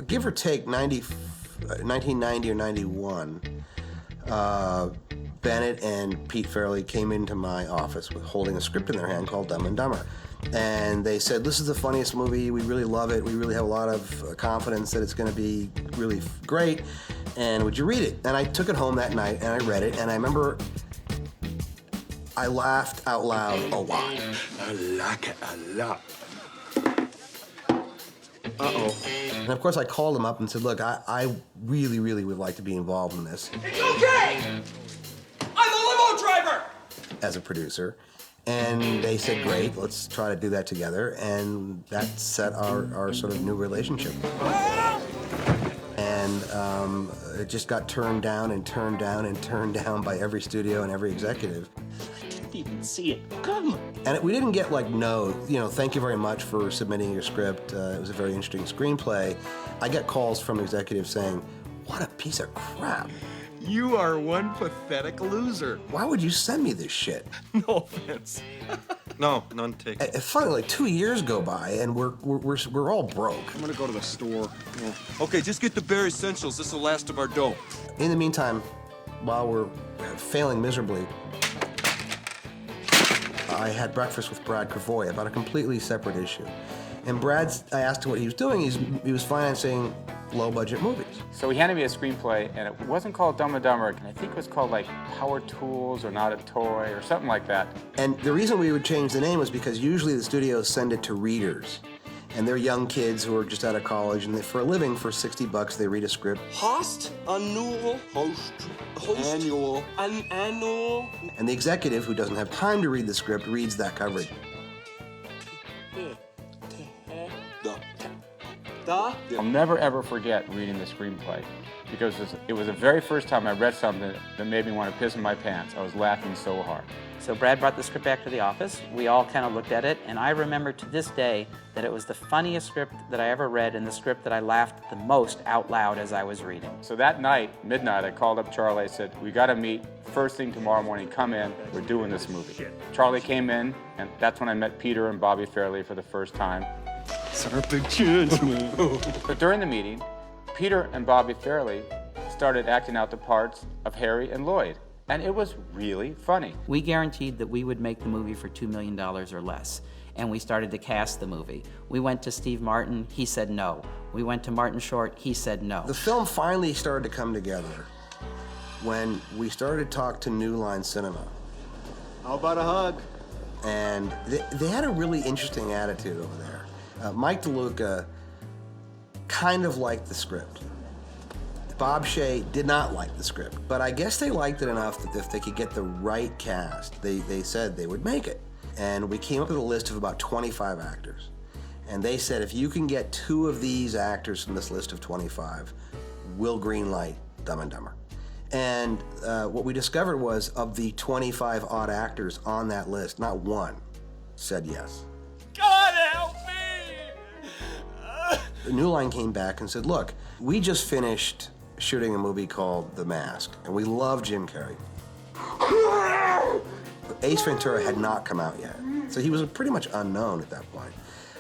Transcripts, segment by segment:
give or take 1990 or 91, Bennett and Pete Farrelly came into my office holding a script in their hand called Dumb and Dumber. And they said, this is the funniest movie, we really love it, we really have a lot of confidence that it's going to be really great, and would you read it? And I took it home that night and I read it, and I remember I laughed out loud a lot. I like it a lot. Uh-oh. And of course I called them up and said, look, I really, really would like to be involved in this. It's okay! I'm a limo driver! As a producer. And they said, great, let's try to do that together. And that set our sort of new relationship. And it just got turned down and turned down and turned down by every studio and every executive. I didn't even see it come. And we didn't get like, no, thank you very much for submitting your script. It was a very interesting screenplay. I get calls from executives saying, what a piece of crap. You are one pathetic loser. Why would you send me this shit? No offense. No, none taken. Finally, like 2 years go by and we're all broke. I'm gonna go to the store. Yeah. Okay, just get the bare essentials. This will last of our dough. In the meantime, while we're failing miserably, I had breakfast with Brad Cravoy about a completely separate issue. And I asked him what he was doing. He was financing low-budget movies. So he handed me a screenplay, and it wasn't called Dumb and Dumber, and I think it was called like Power Tools or Not a Toy or something like that. And the reason we would change the name was because usually the studios send it to readers. And they're young kids who are just out of college, and for a living, for $60, they read a script. Host, annual, host, Annual. annual. And the executive, who doesn't have time to read the script, reads that coverage. I'll never ever forget reading the screenplay because it was the very first time I read something that made me want to piss in my pants. I was laughing so hard. So Brad brought the script back to the office. We all kind of looked at it, and I remember to this day that it was the funniest script that I ever read and the script that I laughed the most out loud as I was reading. So that night, midnight, I called up Charlie. I said, we got to meet first thing tomorrow morning. Come in. We're doing this movie. Charlie came in, and that's when I met Peter and Bobby Farrelly for the first time. It's our big chance, man. But during the meeting, Peter and Bobby Farrelly started acting out the parts of Harry and Lloyd. And it was really funny. We guaranteed that we would make the movie for $2 million or less. And we started to cast the movie. We went to Steve Martin, he said no. We went to Martin Short, he said no. The film finally started to come together when we started to talk to New Line Cinema. How about a hug? And they had a really interesting attitude over there. Mike DeLuca kind of liked the script. Bob Shaye did not like the script, but I guess they liked it enough that if they could get the right cast, they said they would make it. And we came up with a list of about 25 actors. And they said, if you can get 2 of these actors from this list of 25, we'll greenlight Dumb and Dumber. And what we discovered was, of the 25 odd actors on that list, not one said yes. God help me! New Line came back and said, look, we just finished shooting a movie called The Mask, and we love Jim Carrey. Ace Ventura had not come out yet, so he was pretty much unknown at that point.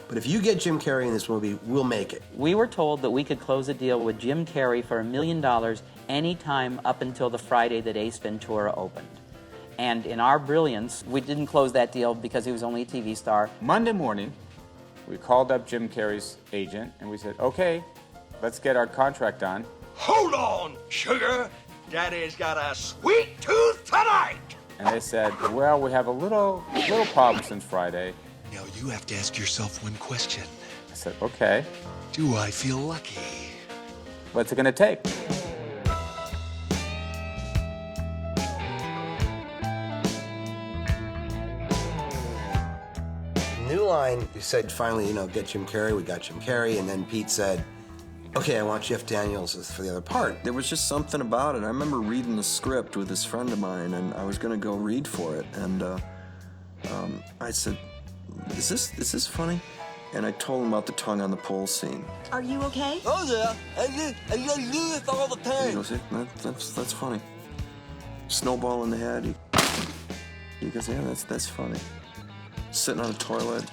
But if you get Jim Carrey in this movie, we'll make it. We were told that we could close a deal with Jim Carrey for $1 million anytime up until the Friday that Ace Ventura opened. And in our brilliance, we didn't close that deal because he was only a TV star. Monday morning, we called up Jim Carrey's agent and we said, okay, let's get our contract done. Hold on, sugar. Daddy's got a sweet tooth tonight. And they said, well, we have a little problem since Friday. Now you have to ask yourself one question. I said, okay, Do I feel lucky? what's it gonna take? New Line said, finally, get Jim Carrey. We got Jim Carrey. And then Pete said, okay, I want Jeff Daniels for the other part. There was just something about it. I remember reading the script with this friend of mine, and I was going to go read for it. And I said, is this funny? And I told him about the tongue on the pole scene. Are you okay? Oh yeah, I do this all the He time. goes, yeah, that's funny. Snowball in the head. He goes, yeah, that's funny. Sitting on a toilet.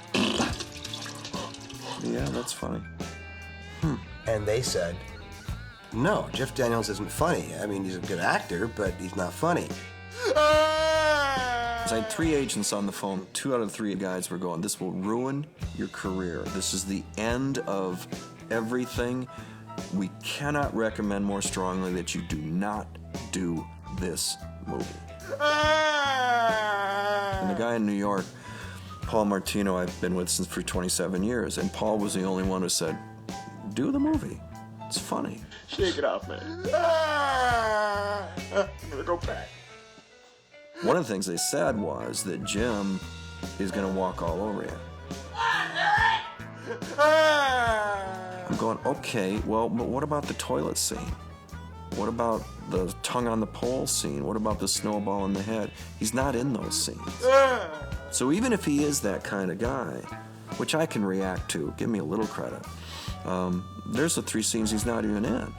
Yeah, that's funny. And they said, no, Jeff Daniels isn't funny. I mean, he's a good actor, but he's not funny. I had 3 agents on the phone. 2 out of 3 guys were going, this will ruin your career. This is the end of everything. We cannot recommend more strongly that you do not do this movie. And the guy in New York, Paul Martino, I've been with since for 27 years, and Paul was the only one who said, do the movie. It's funny. Shake it off, man. I'm gonna go back. One of the things they said was that Jim is gonna walk all over you. I'm going, okay, well, but what about the toilet scene? What about the tongue on the pole scene? What about the snowball in the head? He's not in those scenes. So even if he is that kind of guy, which I can react to, give me a little credit, there's the 3 scenes he's not even in.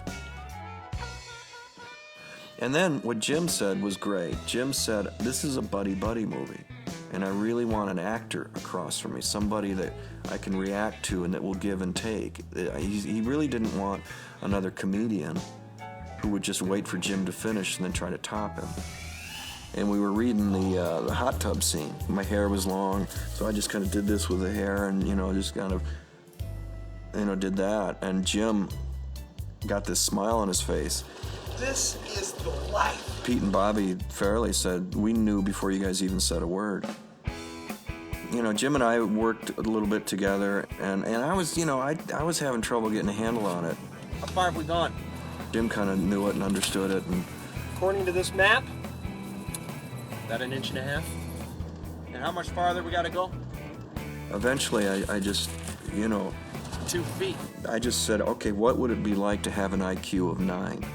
And then what Jim said was great. Jim said, this is a buddy-buddy movie, and I really want an actor across from me, somebody that I can react to and that will give and take. He really didn't want another comedian who would just wait for Jim to finish and then try to top him. And we were reading the hot tub scene. My hair was long, so I just kind of did this with the hair and, just kind of, did that. And Jim got this smile on his face. This is the life. Pete and Bobby Farrelly said, we knew before you guys even said a word. Jim and I worked a little bit together, and I was, I was having trouble getting a handle on it. How far have we gone? Jim kind of knew it and understood it. And According to this map, about 1.5 inches. And how much farther we gotta go? eventually I just, 2 feet. I just said, okay, what would it be like to have an IQ of 9?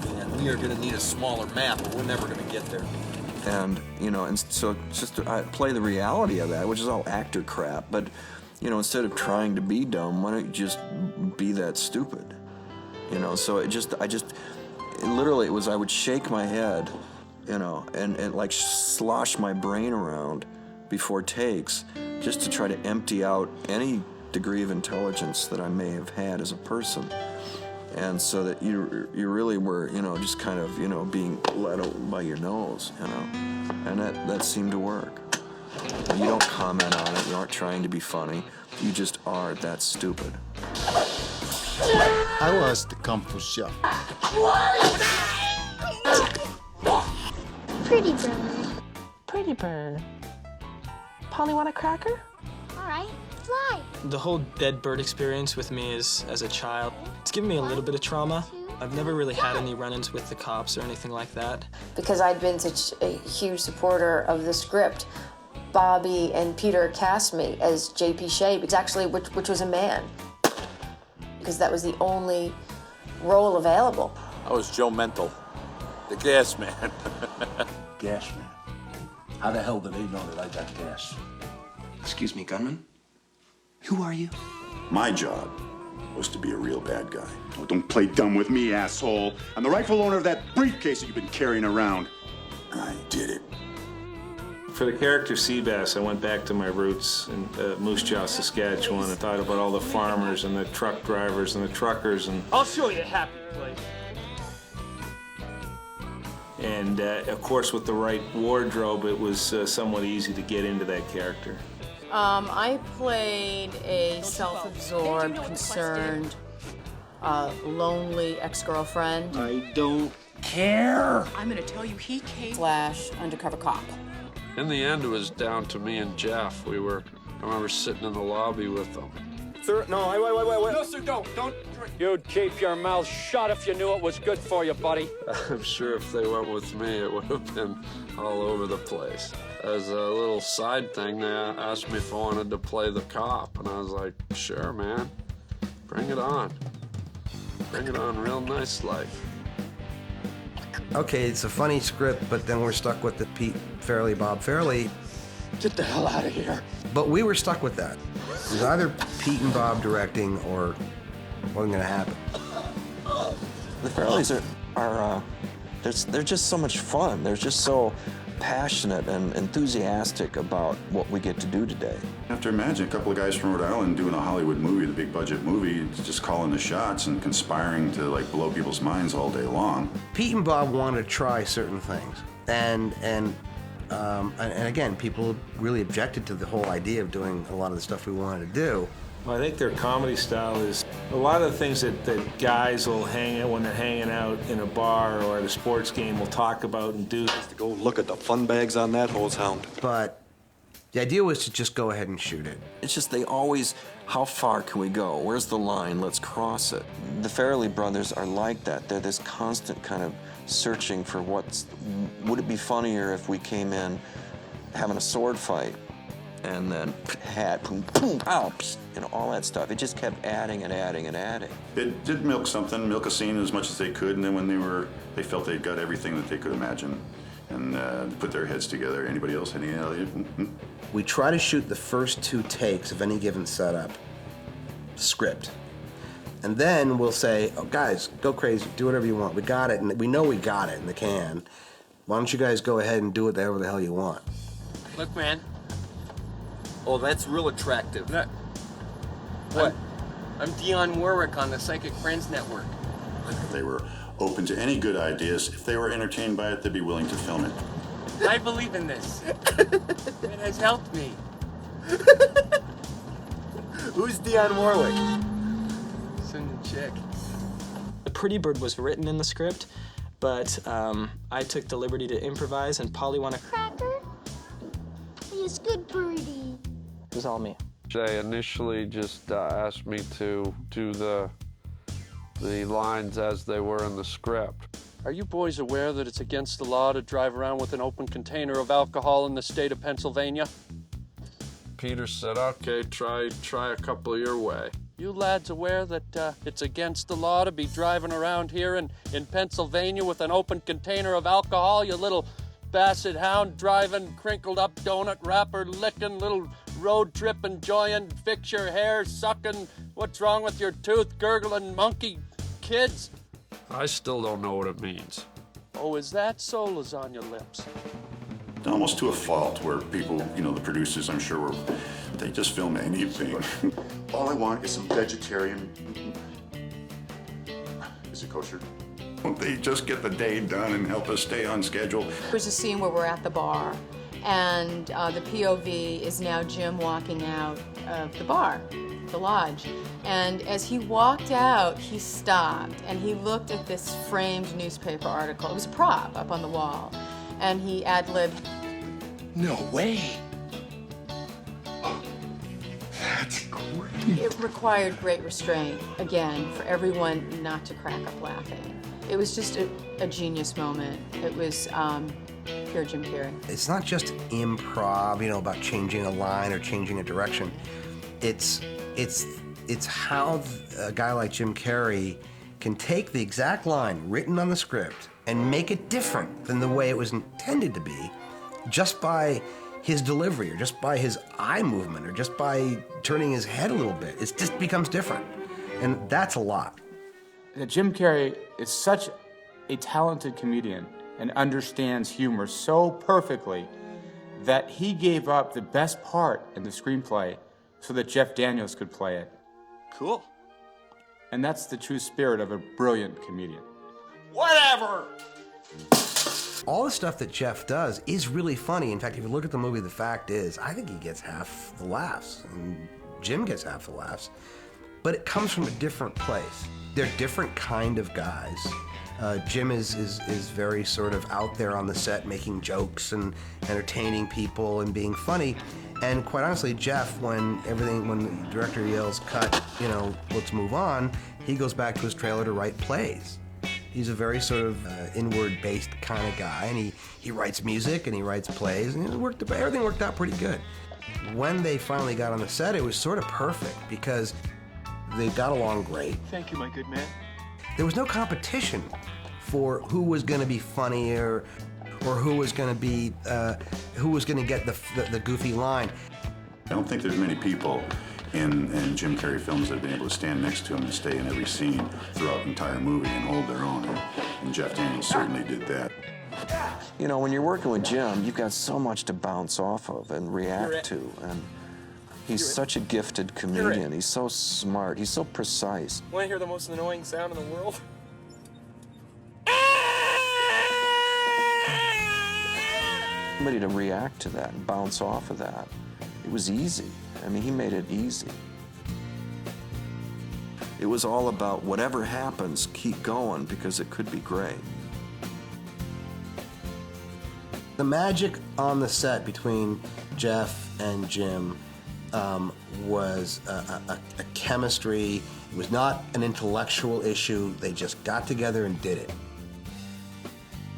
And we are gonna need a smaller map, but we're never gonna get there. And, and so just to play the reality of that, which is all actor crap, but, instead of trying to be dumb, why don't you just be that stupid? So literally it was, I would shake my head, and like slosh my brain around before takes, just to try to empty out any degree of intelligence that I may have had as a person. And so that you really were, just kind of, being let out by your nose, and that seemed to work. And you don't comment on it, you aren't trying to be funny, you just are that stupid. I was the Kung Fu chef. Pretty bird. Pretty bird. Polly, want a cracker? All right, fly. The whole dead bird experience with me is as a child. It's given me a little bit of trauma. I've never really had any run-ins with the cops or anything like that. Because I'd been such a huge supporter of the script, Bobby and Peter cast me as J.P. Shea, which was a man, because that was the only role available. I was Joe Mental, the gas man. Gas man? How the hell do they know that I got gas? Excuse me, gunman? Who are you? My job was to be a real bad guy. Oh, don't play dumb with me, asshole. I'm the rightful owner of that briefcase that you've been carrying around. I did it. For the character Seabass, I went back to my roots in Moose Jaw, Saskatchewan, and thought about all the farmers and the truck drivers and the truckers. And I'll show you a happy place. And of course, with the right wardrobe, it was somewhat easy to get into that character. I played a self-absorbed, concerned, lonely ex-girlfriend. I don't care. I'm gonna tell you he came / undercover cop. In the end, it was down to me and Jeff. I remember sitting in the lobby with them. No, wait. No, sir, don't. You'd keep your mouth shut if you knew it was good for you, buddy. I'm sure if they went with me, it would have been all over the place. As a little side thing, they asked me if I wanted to play the cop, and I was like, sure, man. Bring it on. Bring it on real nice life. Okay, it's a funny script, but then we're stuck with the Pete Farrelly, Bob Farrelly. Get the hell out of here. But we were stuck with that. It was either Pete and Bob directing or it wasn't going to happen. The Farrellys are they're just so much fun. They're just so passionate and enthusiastic about what we get to do today. You have to imagine a couple of guys from Rhode Island doing a Hollywood movie, the big budget movie, just calling the shots and conspiring to like blow people's minds all day long. Pete and Bob wanted to try certain things, and again, people really objected to the whole idea of doing a lot of the stuff we wanted to do. Well, I think their comedy style is a lot of the things that guys will hang out when they're hanging out in a bar or at a sports game will talk about and do. To go look at the fun bags on that hose hound. But the idea was to just go ahead and shoot it. It's just they always, how far can we go? Where's the line? Let's cross it. The Farrelly brothers are like that. They're this constant kind of searching for would it be funnier if we came in having a sword fight and then hat, boom, boom, pow, you know, all that stuff. It just kept adding and adding and adding. It did milk a scene as much as they could, and then when they felt they got everything that they could imagine and put their heads together. Anybody else? We try to shoot the first 2 takes of any given setup script. And then we'll say, oh, guys, go crazy, do whatever you want. We got it, and we know we got it in the can. Why don't you guys go ahead and do whatever the hell you want? Look, man. Oh, that's real attractive. What? I'm Dionne Warwick on the Psychic Friends Network. If they were open to any good ideas, if they were entertained by it, they'd be willing to film it. I believe in this. It has helped me. Who's Dionne Warwick? Some chick. The Pretty Bird was written in the script, but I took the liberty to improvise, and Polly wanted... Cracker? He's good birdie. It was all me. They initially just asked me to do the lines as they were in the script. Are you boys aware that it's against the law to drive around with an open container of alcohol in the state of Pennsylvania? Peter said, okay, try a couple your way. You lads aware that it's against the law to be driving around here in Pennsylvania with an open container of alcohol, you little basset hound driving, crinkled up donut wrapper licking, little road trip enjoying, fix your hair sucking, what's wrong with your tooth gurgling monkey kids? I still don't know what it means. Oh, is that so, lasagna lips? Almost to a fault where people, the producers, I'm sure, they just film anything. All I want is some vegetarian. Is it kosher? Won't they just get the day done and help us stay on schedule? There's a scene where we're at the bar, and the POV is now Jim walking out of the bar, the lodge. And as he walked out, he stopped, and he looked at this framed newspaper article. It was a prop up on the wall. And he ad-libbed, "No way." That's great. It required great restraint, again, for everyone not to crack up laughing. It was just a genius moment. It was pure Jim Carrey. It's not just improv, about changing a line or changing a direction. It's how a guy like Jim Carrey can take the exact line written on the script and make it different than the way it was intended to be, just by his delivery, or just by his eye movement, or just by turning his head a little bit. It just becomes different, and that's a lot. Jim Carrey is such a talented comedian and understands humor so perfectly that he gave up the best part in the screenplay so that Jeff Daniels could play it. Cool. And that's the true spirit of a brilliant comedian. Whatever! All the stuff that Jeff does is really funny. In fact, if you look at the movie, the fact is, I think he gets half the laughs, and Jim gets half the laughs. But it comes from a different place. They're different kind of guys. Jim is very sort of out there on the set making jokes and entertaining people and being funny. And quite honestly, Jeff, when the director yells, cut, let's move on, he goes back to his trailer to write plays. He's a very sort of inward-based kind of guy, and he writes music and he writes plays, and everything worked out pretty good. When they finally got on the set, it was sort of perfect because they got along great. Thank you, my good man. There was no competition for who was going to be funnier or who was going to get the goofy line. I don't think there's many people in Jim Carrey films that have been able to stand next to him and stay in every scene throughout the entire movie and hold their own. And Jeff Daniels certainly did that. You know, when you're working with Jim, you've got so much to bounce off of and react to, and he's such a gifted comedian. He's so smart. He's so precise. Want to hear the most annoying sound in the world? Somebody to react to that and bounce off of that. It was easy. I mean, he made it easy. It was all about whatever happens, keep going because it could be great. The magic on the set between Jeff and Jim was a chemistry. It was not an intellectual issue. They just got together and did it.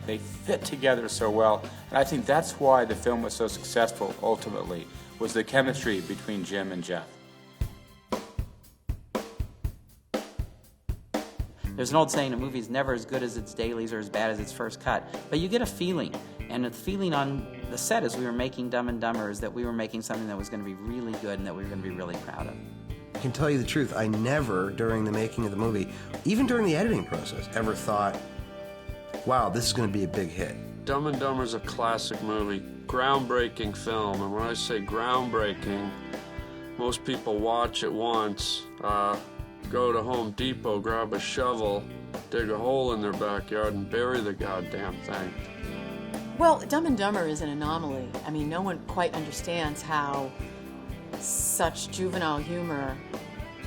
They fit together so well, and I think that's why the film was so successful ultimately, was the chemistry between Jim and Jeff. There's an old saying, a movie's never as good as its dailies or as bad as its first cut, but you get a feeling, and the feeling on the set as we were making Dumb and Dumber is that we were making something that was going to be really good and that we were going to be really proud of. I can tell you the truth, I never, during the making of the movie, even during the editing process, ever thought, wow, this is going to be a big hit. Dumb and Dumber's a classic movie, groundbreaking film, and when I say groundbreaking, most people watch it once, go to Home Depot, grab a shovel, dig a hole in their backyard, and bury the goddamn thing. Well, Dumb and Dumber is an anomaly. I mean, no one quite understands how such juvenile humor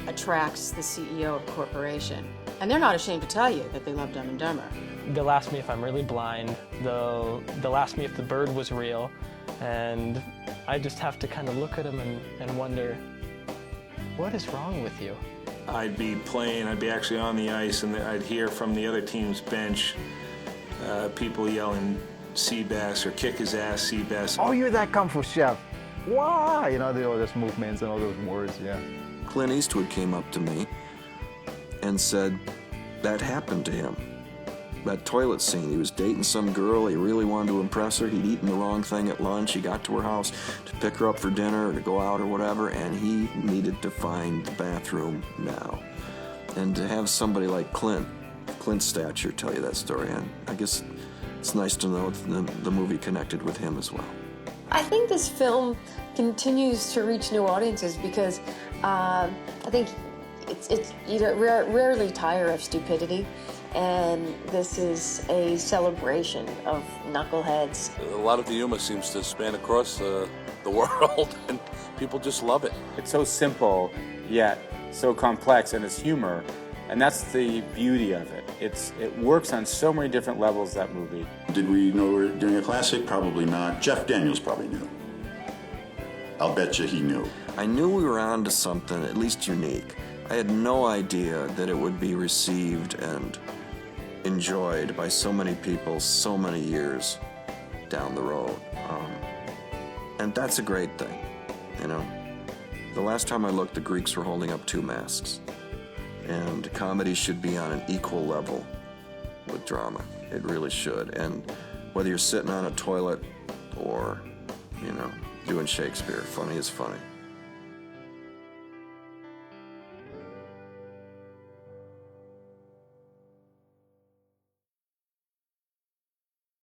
attracts the CEO of a corporation. And they're not ashamed to tell you that they love Dumb and Dumber. They'll ask me if I'm really blind. They'll ask me if the bird was real. And I just have to kind of look at them and wonder, what is wrong with you? I'd be playing, I'd be actually on the ice, and I'd hear from the other team's bench people yelling Seabass or kick his ass, Seabass. Oh, you're that Kung Fu chef. Wow, you know, all those movements and all those words, yeah. Clint Eastwood came up to me and said that happened to him. That toilet scene, he was dating some girl, he really wanted to impress her, he'd eaten the wrong thing at lunch, he got to her house to pick her up for dinner or to go out or whatever, and he needed to find the bathroom now. And to have somebody like Clint's stature tell you that story, and I guess it's nice to know the movie connected with him as well. I think this film continues to reach new audiences because I think it's you know, rarely tire of stupidity. And this is a celebration of knuckleheads. A lot of the humor seems to span across the world, and people just love it. It's so simple, yet so complex in its humor, and that's the beauty of it. It works on so many different levels, that movie. Did we know we were doing a classic? Probably not. Jeff Daniels probably knew. I'll bet you he knew. I knew we were on to something at least unique. I had no idea that it would be received and enjoyed by so many people so many years down the road. And that's a great thing, you know. The last time I looked, the Greeks were holding up 2 masks. And comedy should be on an equal level with drama. It really should. And whether you're sitting on a toilet or, you know, doing Shakespeare, funny is funny.